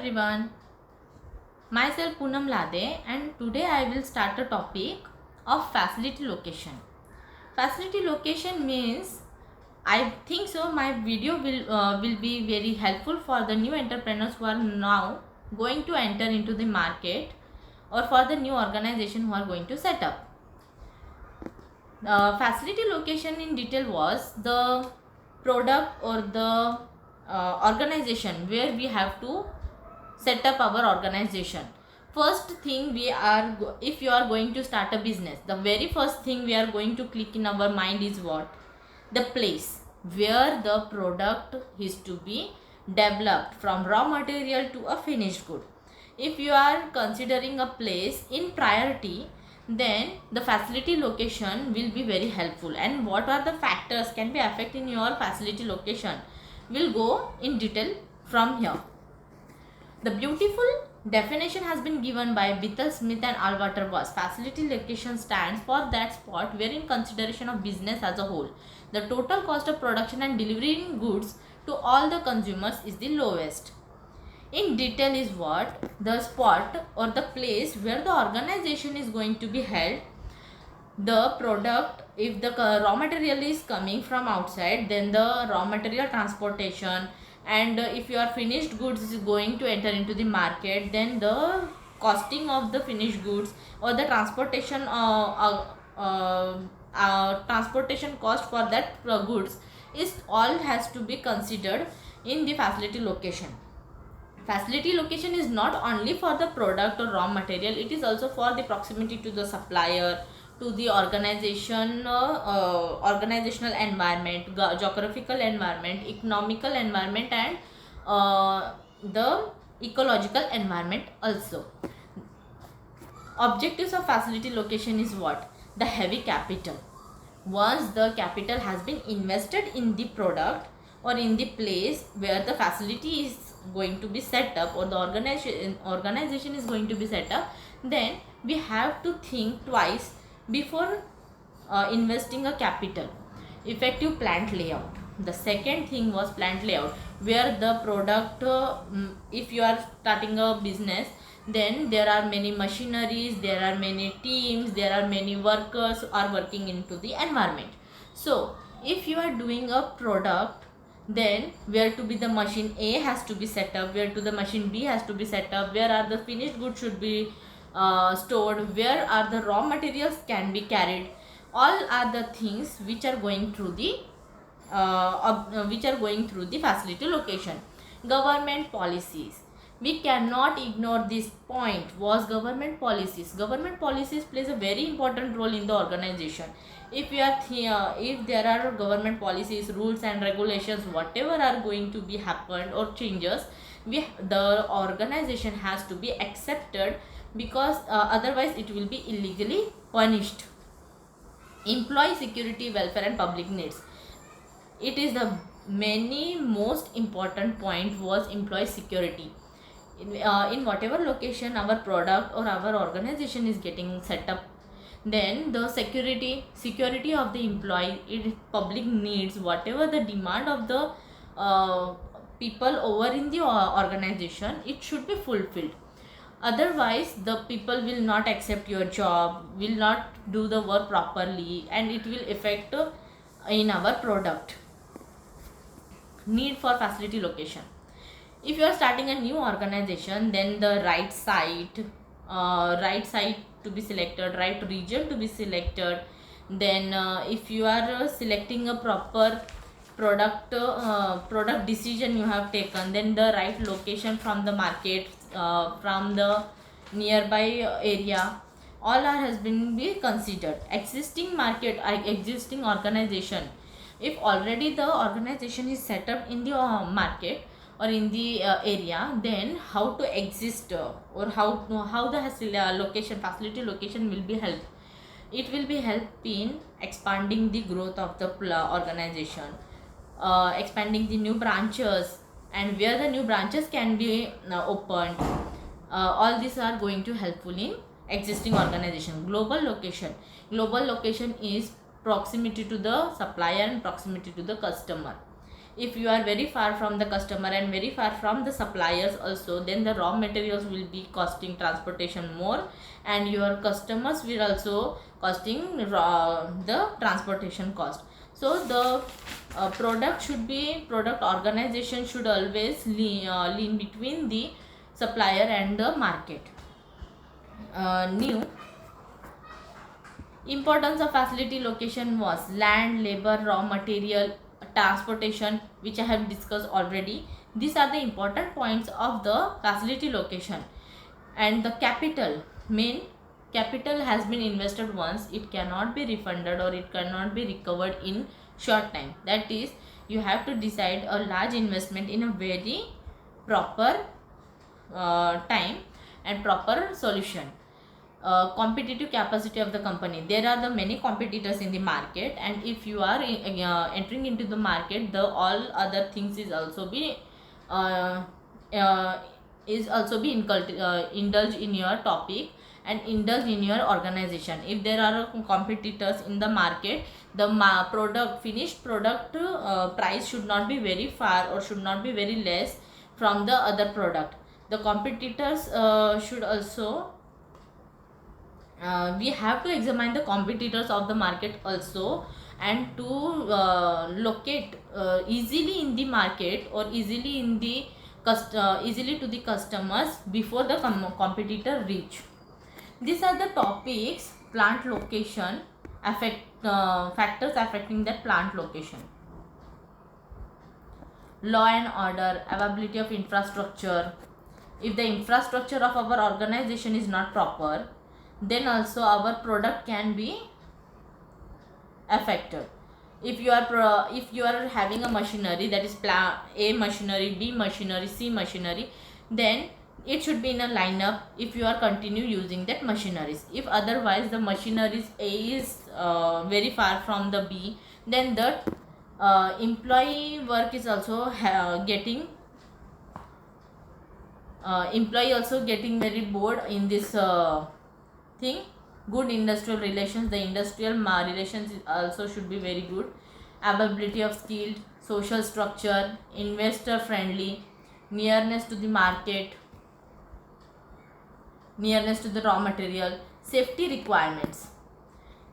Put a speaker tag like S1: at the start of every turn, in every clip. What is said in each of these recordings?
S1: everyone, myself Poonam Lade, and today I will start a topic of facility location. Facility location means I think so my video will be very helpful for the new entrepreneurs who are now going to enter into the market or for the new organization who are going to set up. Facility location in detail was the product or the organization where we have to set up our organization. First thing if you are going to start a business, the very first thing we are going to click in our mind is what? The place where the product is to be developed from raw material to a finished good. If you are considering a place in priority, then the facility location will be very helpful, and what are the factors can be affecting your facility location will go in detail from here. The beautiful definition has been given by Bithell Smith and Alwater was facility location stands for that spot where in consideration of business as a whole, the total cost of production and delivering goods to all the consumers is the lowest. In detail is what? The spot or the place where the organization is going to be held. The product, if the raw material is coming from outside, then the raw material transportation, and if your finished goods is going to enter into the market, then the costing of the finished goods or the transportation transportation cost for that goods is all has to be considered in the facility location. Facility location is not only for the product or raw material, it is also for the proximity to the supplier, to the organizational environment, geographical environment, economical environment, and the ecological environment also. Objectives of facility location is what? The heavy capital. Once the capital has been invested in the product or in the place where the facility is going to be set up or the organization is going to be set up, then we have to think twice before investing a capital. Effective plant layout. The second thing was plant layout, where the product if you are starting a business, then there are many machineries, there are many teams, there are many workers are working into the environment. So if you are doing a product, then where to be the machine A has to be set up, where to the machine B has to be set up, where are the finished goods should be stored, where are the raw materials can be carried. All are the things which are going through the facility location. Government policies, we cannot ignore this point, was government policies. Government policies plays a very important role in the organization. If there are government policies, rules and regulations, whatever are going to be happened or changes, the organization has to be accepted, because otherwise it will be illegally punished. Employee security, welfare and public needs. It is the most important point was employee security. In whatever location our product or our organization is getting set up, then the security of the employee, public needs, whatever the demand of the people over in the organization, it should be fulfilled. Otherwise the people will not accept your job, will not do the work properly, and it will affect in our product. Need for facility location. If you are starting a new organization, then the right site to be selected, right region to be selected. Then if you are selecting a proper product decision you have taken, then the right location from the market, from the nearby area, all has been be considered. Existing market, existing organization. If already the organization is set up in the market or in the area, then how to exist or how the location, facility location will be help. It will be help in expanding the growth of the organization, expanding the new branches, and where the new branches can be opened. All these are going to helpful in existing organization. Global location is proximity to the supplier and proximity to the customer. If you are very far from the customer and very far from the suppliers also, then the raw materials will be costing transportation more, and your customers will also costing the transportation cost. So the product organization should always lean between the supplier and the market. New importance of facility location was land, labor, raw material, transportation, which I have discussed already. These are the important points of the facility location. And the capital, main capital has been invested once, it cannot be refunded or it cannot be recovered in short time. That is, you have to decide a large investment in a very proper time and proper solution. Competitive capacity of the company, there are the many competitors in the market, and if you are entering into the market, the all other things is also be indulge in your topic and indulge in your organization. If there are competitors in the market, the finished product price should not be very far or should not be very less from the other product. The competitors should also we have to examine the competitors of the market also, and to locate easily in the market or easily in the easily to the customers before the competitor reach. These are the topics plant location factors affecting that plant location. Law and order, availability of infrastructure. If the infrastructure of our organization is not proper, then also our product can be affected. If you are having a machinery, that is A machinery, B machinery, C machinery, then it should be in a lineup if you are continue using that machineries. If otherwise the machineries A is very far from the B, then the employee work is also getting employee also getting very bored in this thing. Good industrial relations, the industrial relations also should be very good. Availability of skilled, social structure, investor friendly, nearness to the market, nearness to the raw material, safety requirements.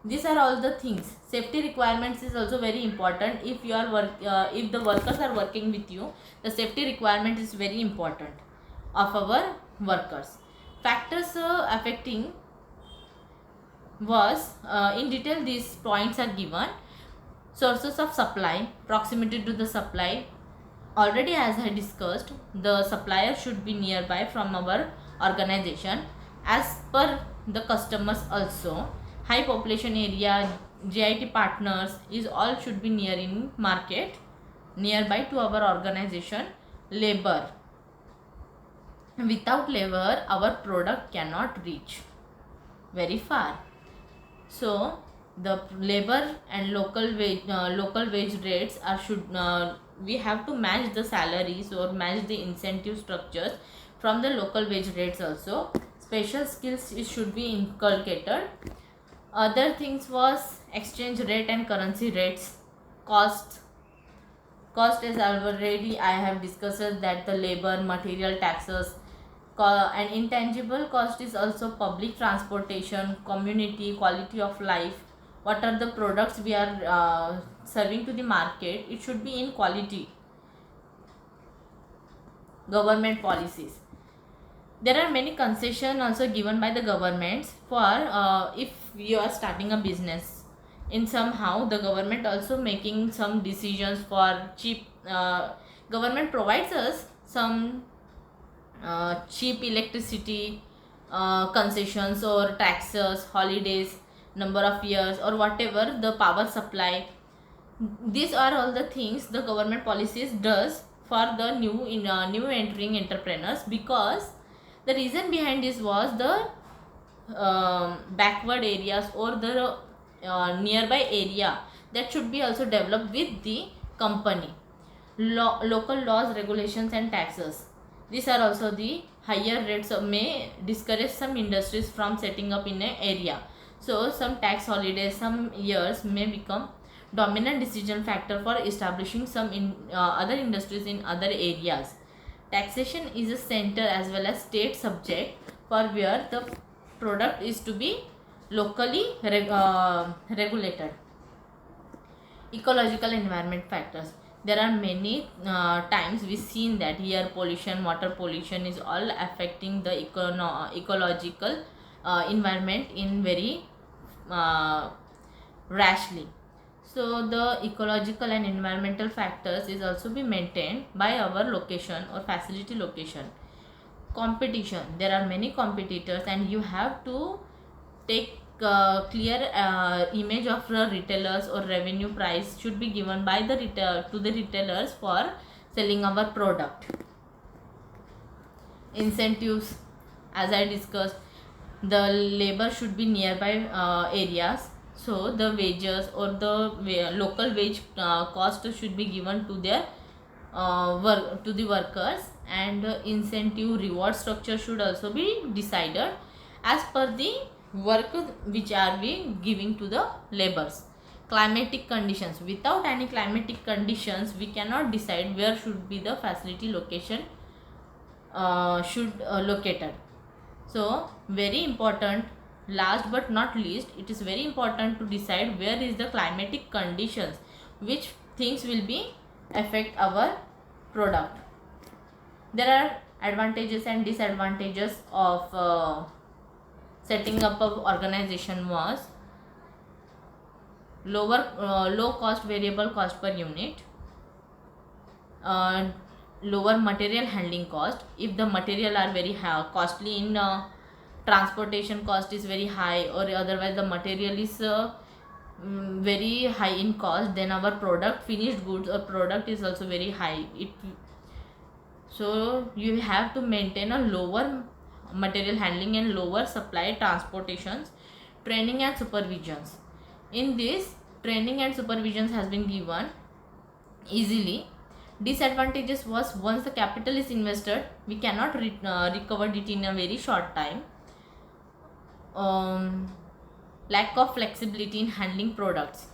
S1: These are all the things. Safety requirements is also very important. If you are if the workers are working with you, the safety requirement is very important of our workers. Factors affecting was in detail, these points are given. Sources of supply, proximity to the supply. Already as I discussed, the supplier should be nearby from our organization as per the customers also. High population area, GIT partners is all should be near in market, nearby to our organization. Labor, without labor our product cannot reach very far. So the labor and local wage rates are should we have to match the salaries or match the incentive structures from the local wage rates also. Special skills should be inculcated. Other things was exchange rate and currency rates. Cost as already I have discussed that the labor, material, taxes, and intangible cost is also public transportation, community, quality of life. What are the products we are serving to the market, it should be in quality. Government policies, there are many concessions also given by the governments for if you are starting a business. In somehow the government also making some decisions for cheap government provides us some cheap electricity concessions or taxes, holidays, number of years, or whatever the power supply. These are all the things the government policies does for the new entering entrepreneurs, because the reason behind this was the backward areas or the nearby area that should be also developed with the company. Local laws, regulations and taxes, these are also the higher rates may discourage some industries from setting up in an area. So some tax holidays some years may become dominant decision factor for establishing some other industries in other areas. Taxation is a center as well as state subject for where the product is to be locally regulated. Ecological environment factors. There are many times we seen that air pollution, water pollution is all affecting the ecological environment in very rashly. So the ecological and environmental factors is also be maintained by our location or facility location. Competition. There are many competitors and you have to take clear image of the retailers, or revenue price should be given by the to the retailers for selling our product. Incentives, as I discussed, the labor should be nearby areas, so the wages or the local wage cost should be given to their work to the workers, and incentive reward structure should also be decided as per the work which are we giving to the laborers. Climatic conditions. Without any climatic conditions we cannot decide where should be the facility location located. So very important, last but not least, it is very important to decide where is the climatic conditions, which things will be affect our product. There are advantages and disadvantages of setting up of organization was low cost variable cost per unit, lower material handling cost. If the material are very costly in transportation cost is very high, or otherwise the material is very high in cost, then our product, finished goods or product is also very high. So you have to maintain a lower material handling and lower supply transportations. Training and supervisions. In this, training and supervisions has been given easily. Disadvantages was, once the capital is invested, we cannot recover it in a very short time. Lack of flexibility in handling products,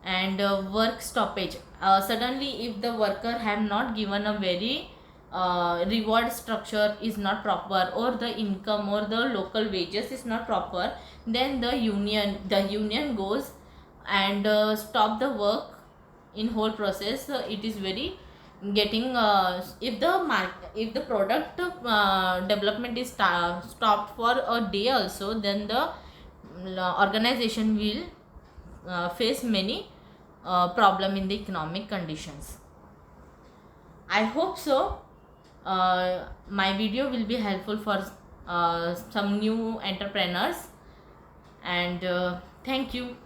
S1: and work stoppage. Suddenly if the worker have not given a very reward structure is not proper, or the income or the local wages is not proper, then the union goes and stop the work in whole process. It is very getting if the product development is stopped for a day also, then the organization will face many problem in the economic conditions. I hope so my video will be helpful for some new entrepreneurs, and thank you.